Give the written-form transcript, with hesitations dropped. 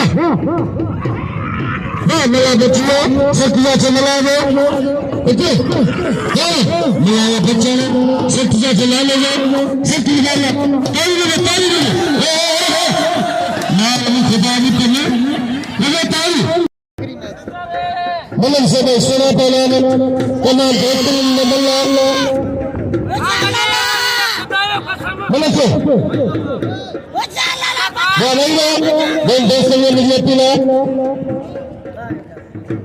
हाँ मला बच्चों सत्या चला दो ओके हाँ मला बच्चों सत्या चला ले सत्या चला ताली ना अभी खुदा भी करना लगे ताली मलन से बेसना पहले कना बेहतरीन मल्ला मलन से वो नहीं ना दिन देश में मुझे पीना